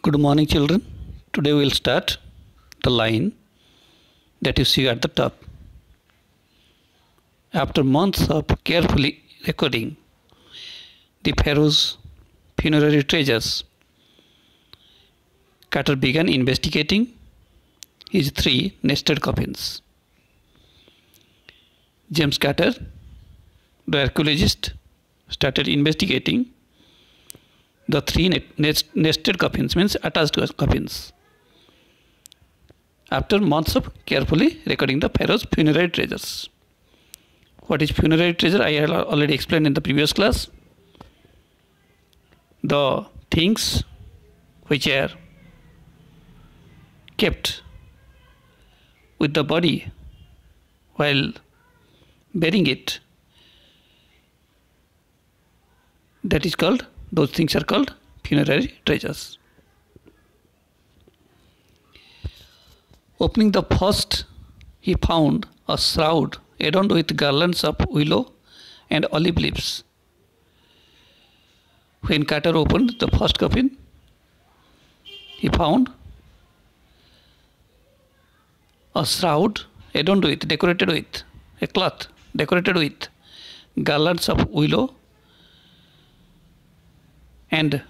Good morning, children. Today we will start the line that you see at the top. After months of carefully recording the pharaoh's funerary treasures, Carter began investigating his three nested coffins. James Carter, the archaeologist, started investigating the three nested coffins, means attached coffins, after months of carefully recording the pharaoh's funerary treasures. What is funerary treasure? I have already explained in the previous class. The things which are kept with the body while burying it, those things are called funerary treasures. Opening the first, he found a shroud adorned with garlands of willow and olive leaves. When Carter opened the first coffin, he found a shroud decorated with a cloth decorated with garlands of willow and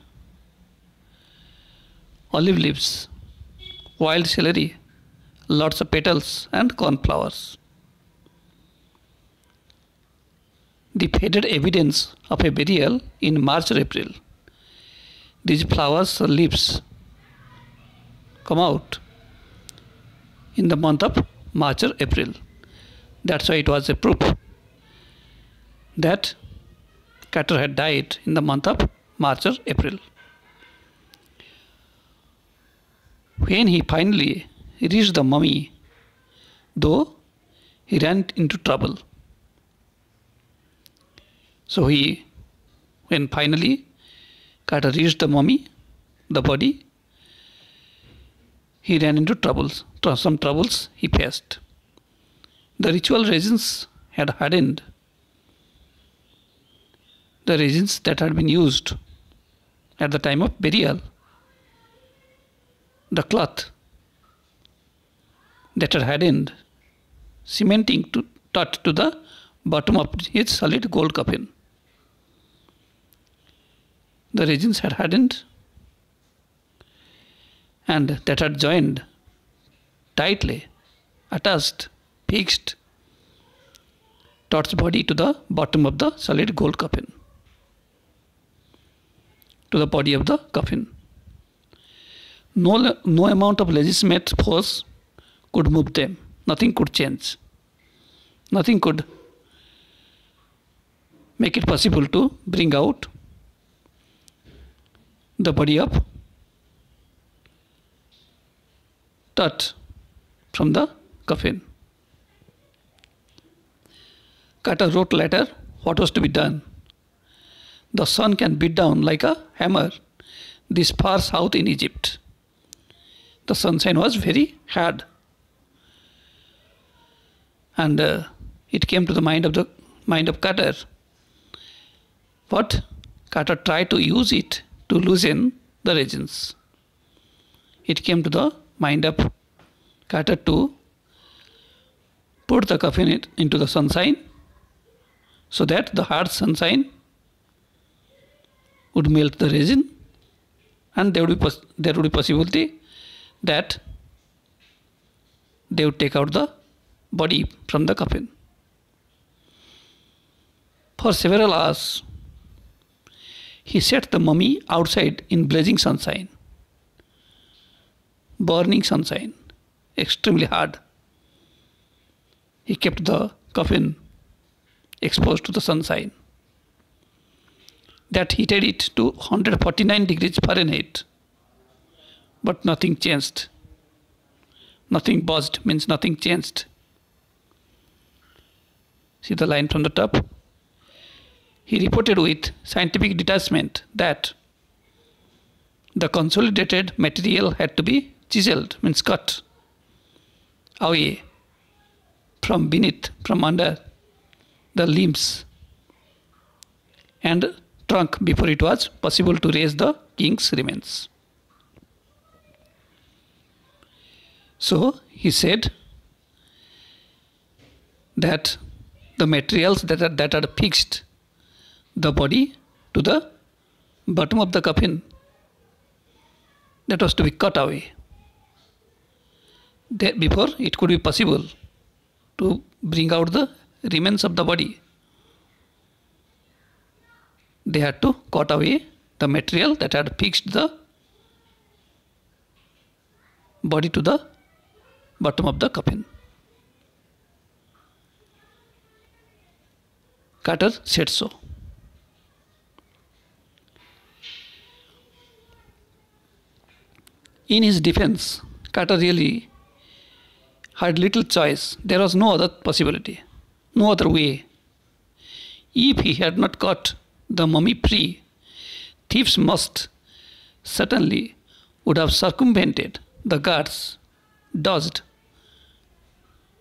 olive leaves, wild celery, lots of petals and cornflowers. The faded evidence of a burial in March or April. These flowers or leaves come out in the month of March or April. That's why it was a proof that Carter had died in the month of March or April. When he finally reached the mummy, though, he ran into trouble. So when finally Carter reached the mummy, the body, he ran into troubles. Some troubles he faced. The ritual resins had hardened. The resins that had been used at the time of burial, the cloth that had hardened, cementing to the bottom of his solid gold coffin. The resins had hardened and that had joined tightly, attached, fixed Todd's body to the bottom of the solid gold coffin, to the body of the coffin. No amount of legitimate force could move them. Nothing could change. Nothing could make it possible to bring out the body of Todd from the coffin. Carter wrote later what was to be done. The sun can beat down like a hammer this far south in Egypt. The sunshine was very hard, and it came to the mind of Carter. But Carter tried to use it to loosen the resins. It came to the mind of Carter to put the coffin into the sunshine, so that the hard sunshine would melt the resin, and there would be possibility that they would take out the body from the coffin. For several hours, he set the mummy outside in blazing sunshine, burning sunshine, extremely hard. He kept the coffin exposed to the sunshine. That heated it to 149 degrees Fahrenheit. But nothing changed. Nothing buzzed means nothing changed. See the line from the top? He reported with scientific detachment that the consolidated material had to be chiseled, means cut away from beneath, from under the limbs and trunk before it was possible to raise the king's remains. So he said that the materials that are fixed the body to the bottom of the coffin, that was to be cut away. Before it could be possible to bring out the remains of the body, they had to cut away the material that had fixed the body to the bottom of the coffin. Carter said so. In his defense, Carter really had little choice. There was no other possibility, no other way. If he had not got the mummy free, thieves must certainly would have circumvented the guards, dodged,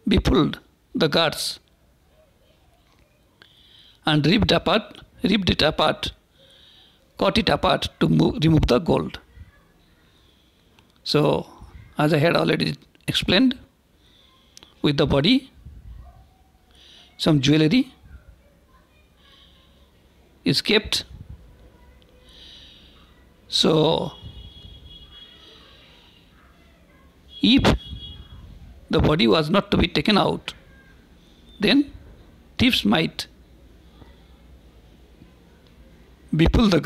befooled the guards, and ripped it apart, cut it apart to remove the gold. So, as I had already explained, with the body, some jewelry is kept. So, if the body was not to be taken out, then thieves might befool the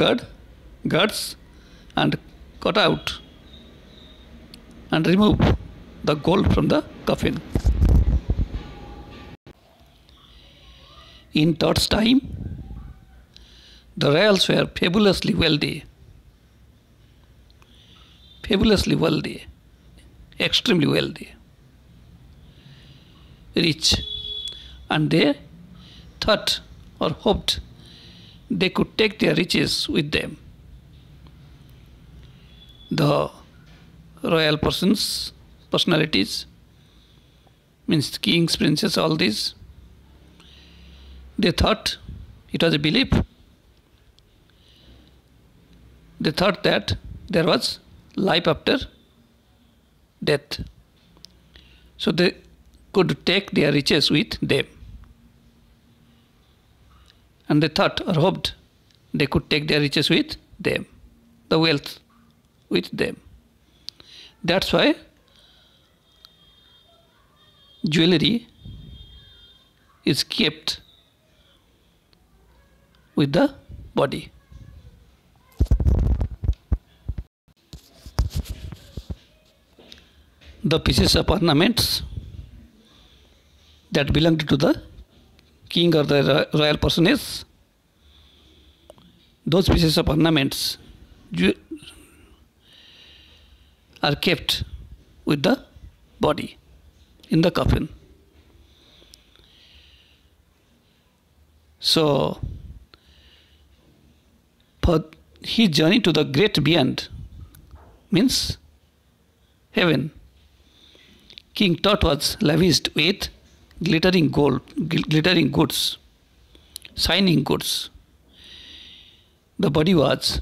guards and cut out and remove the gold from the coffin. In Todd's time, the royals were fabulously wealthy, extremely wealthy, rich, and they thought or hoped they could take their riches with them. The royal personalities, means kings, princes, all these, they thought, it was a belief, they thought that there was life after death. So they could take their riches with them. And they thought or hoped they could take their riches with them, the wealth with them. That's why jewelry is kept with the body. The pieces of ornaments that belonged to the king or the royal personage, those pieces of ornaments are kept with the body in the coffin. So, for his journey to the great beyond, means heaven, King Tut was lavished with glittering gold, glittering goods, shining goods. The body was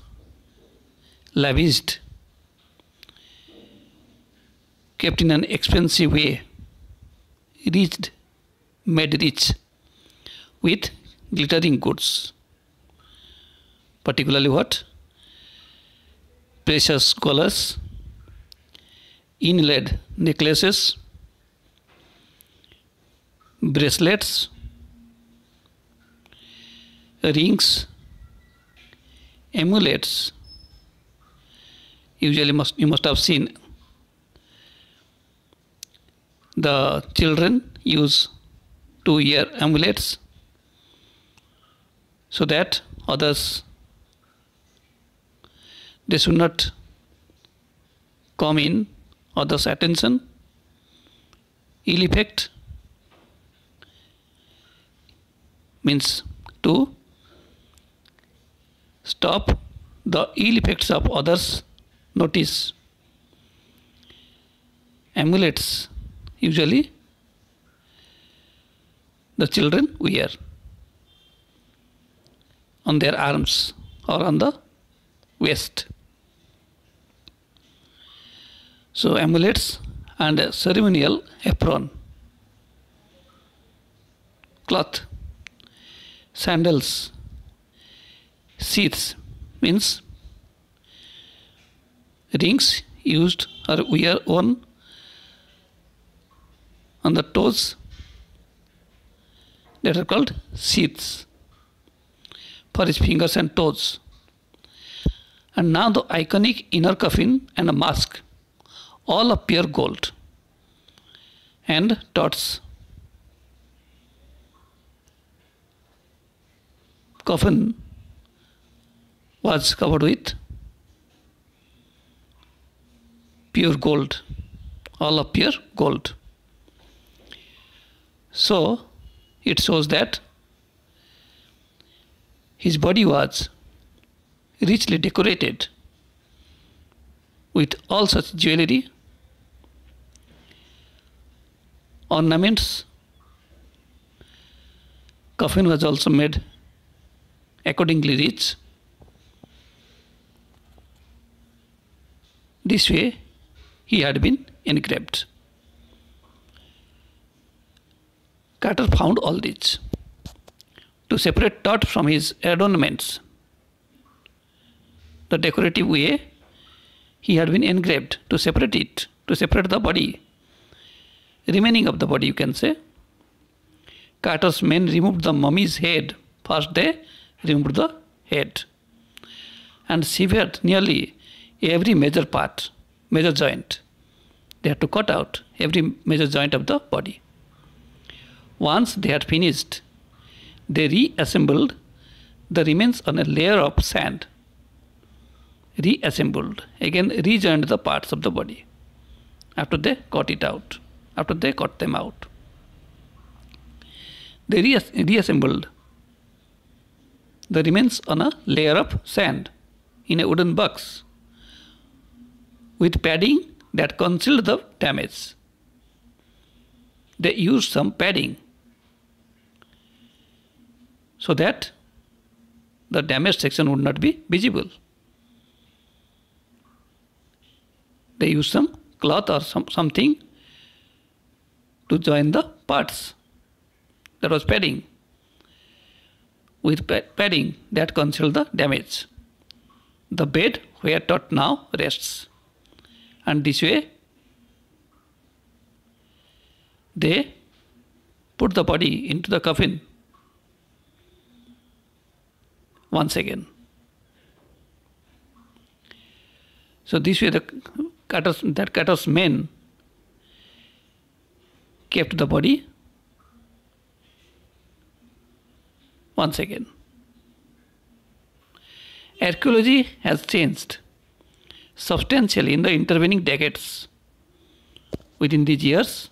lavished, kept in an expensive way, made rich with glittering goods. Particularly what? Precious collars, inlaid necklaces, bracelets, rings, amulets. Usually you must have seen the children use to wear amulets so that others, they should not come in others' attention, ill effect, means to stop the ill effects of others' notice. Amulets usually the children wear on their arms or on the waist. So amulets and a ceremonial apron, cloth, sandals, sheaths means rings used or worn on the toes, that are called sheaths for his fingers and toes. And now the iconic inner coffin and a mask, all of pure gold, and Todd's coffin was covered with pure gold, all of pure gold. So it shows that his body was richly decorated with all such jewelry, ornaments. Coffin was also made accordingly rich. This way he had been engraved. Carter found all this. To separate Todd from his adornments, the decorative way he had been engraved, to separate it, to separate the body, remaining of the body, you can say. Carter's men removed the mummy's head. First they removed the head and severed nearly every major part, major joint. They had to cut out every major joint of the body. Once they had finished, they reassembled the remains on a layer of sand. Reassembled, again rejoined the parts of the body after they cut it out, after they cut them out. They reassembled the remains on a layer of sand in a wooden box with padding that concealed the damage. They used some padding so that the damaged section would not be visible. They used some cloth or something to join the parts. That was padding, with padding that concealed the damage. The bed where Todd now rests. And this way they put the body into the coffin once again. So this way Carter's men kept the body once again. Archaeology has changed substantially in the intervening decades. Within these years,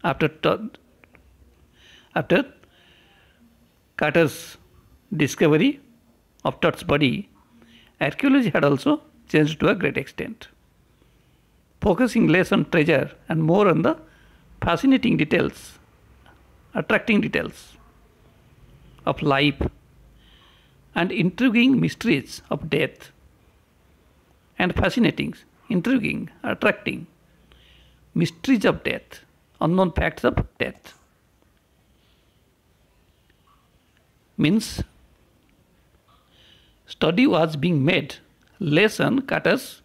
after Carter's discovery of Todd's body, archaeology had also changed to a great extent, focusing less on treasure and more on the fascinating details, attracting details of life and intriguing mysteries of death, and fascinating, intriguing, attracting mysteries of death, unknown facts of death. Means study was being made less on Todd's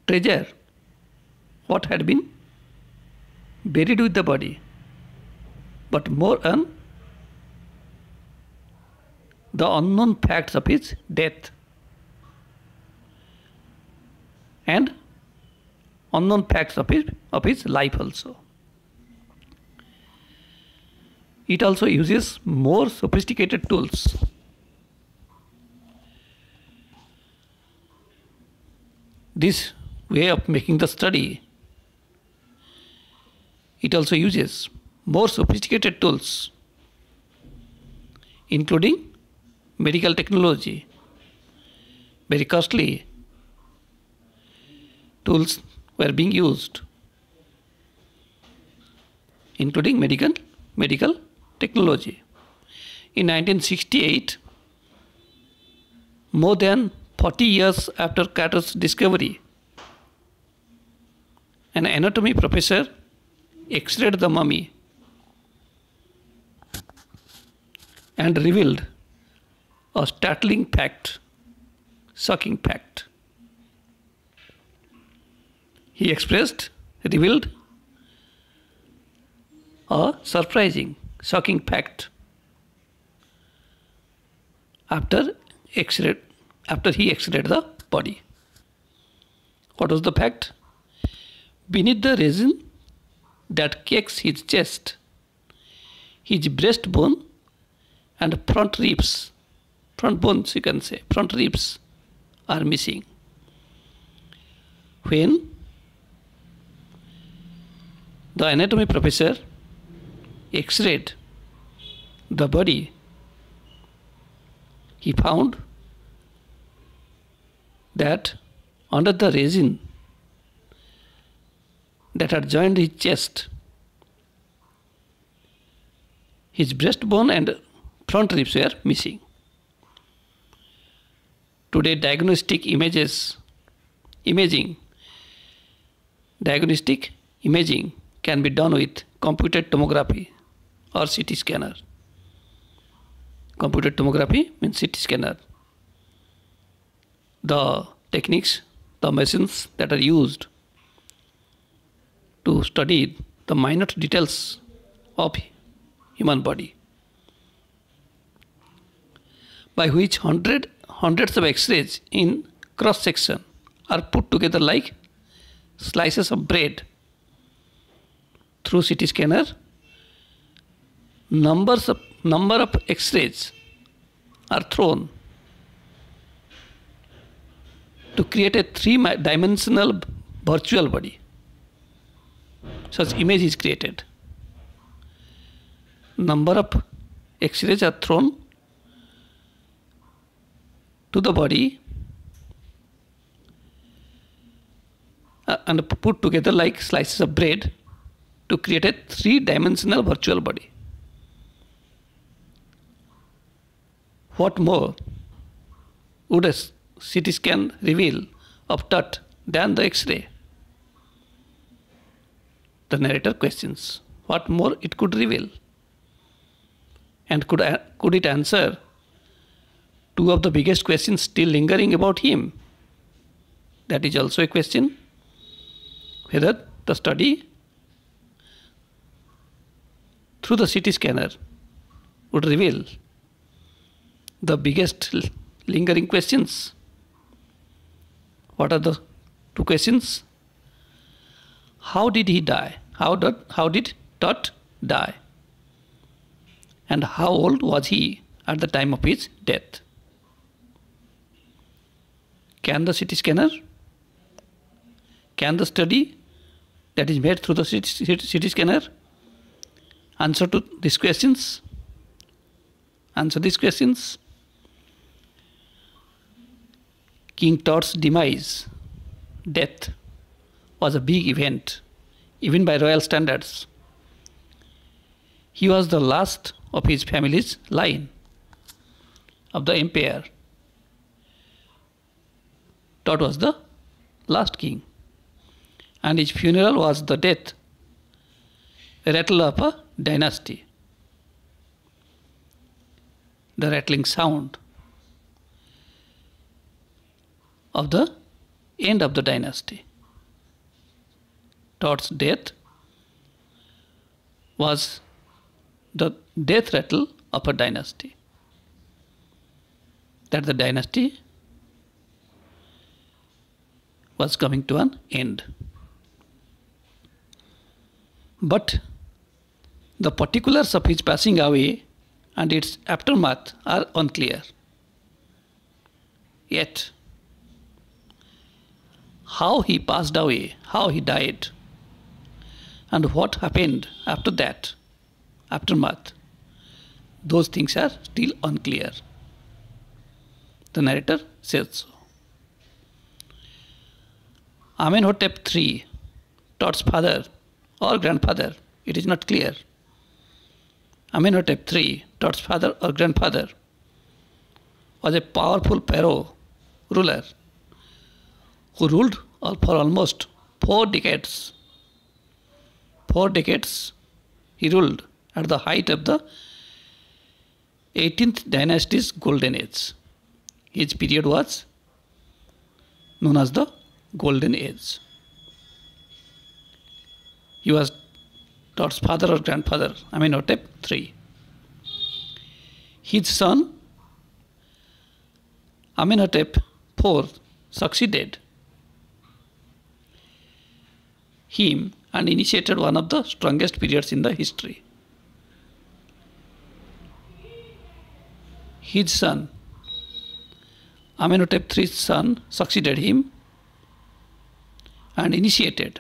treasure, what had been buried with the body, but more on the unknown facts of his death and unknown facts of his life also. It also uses more sophisticated tools. This way of making the study, it also uses more sophisticated tools, including medical technology. Very costly tools were being used, including medical technology. In 1968, more than 40 years after Cratos's discovery, an anatomy professor x-rayed the mummy and revealed a startling fact, shocking fact. He revealed a surprising, shocking fact after he x-rayed the body. What was the fact? Beneath the resin that cakes his chest, his breastbone and front ribs are missing. When the anatomy professor x-rayed the body, he found that under the resin that had joined his chest, his breastbone and front ribs were missing. Today, diagnostic imaging can be done with computed tomography or CT scanner. Computed tomography means CT scanner. The techniques, the machines that are used to study the minute details of human body, by which hundreds of X-rays in cross section are put together like slices of bread. Through CT scanner, number of X-rays are thrown to create a three-dimensional virtual body. Such image is created. Number of X-rays are thrown to the body and put together like slices of bread to create a three-dimensional virtual body. What more would a CT scan reveal of TUT than the X-ray? The narrator questions what more it could reveal, and could it answer two of the biggest questions still lingering about him? That is also a question, whether the study through the CT scanner would reveal the biggest lingering questions. What are the two questions? How did he die? How did TUT die? And how old was he at the time of his death? Can the CT scanner, can the study that is made through the CT scanner answer to these questions? Answer these questions. King Tut's demise, death, was a big event, even by royal standards. He was the last of his family's line of the empire. Tut was the last king, and his funeral was the death rattle of a dynasty. The rattling sound of the end of the dynasty. Tut's death was the death rattle of a dynasty. That the dynasty was coming to an end. But the particulars of his passing away and its aftermath are unclear. Yet, how he passed away, how he died, and what happened after that, aftermath, those things are still unclear. The narrator says so. Amenhotep III, Tut's father or grandfather, it is not clear. Amenhotep III, Tut's father or grandfather, was a powerful pharaoh ruler who ruled for almost 4 decades. 4 decades he ruled at the height of the 18th dynasty's golden age. His period was known as the Golden Age. He was Dot's father or grandfather, Amenhotep III. His son, Amenhotep IV, succeeded him and initiated one of the strongest periods in the history. His son, Amenhotep III's son, succeeded him and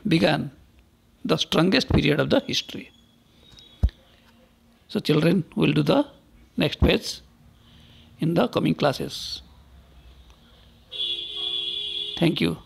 began the strongest period of the history. So children will do the next page in the coming classes. Thank you.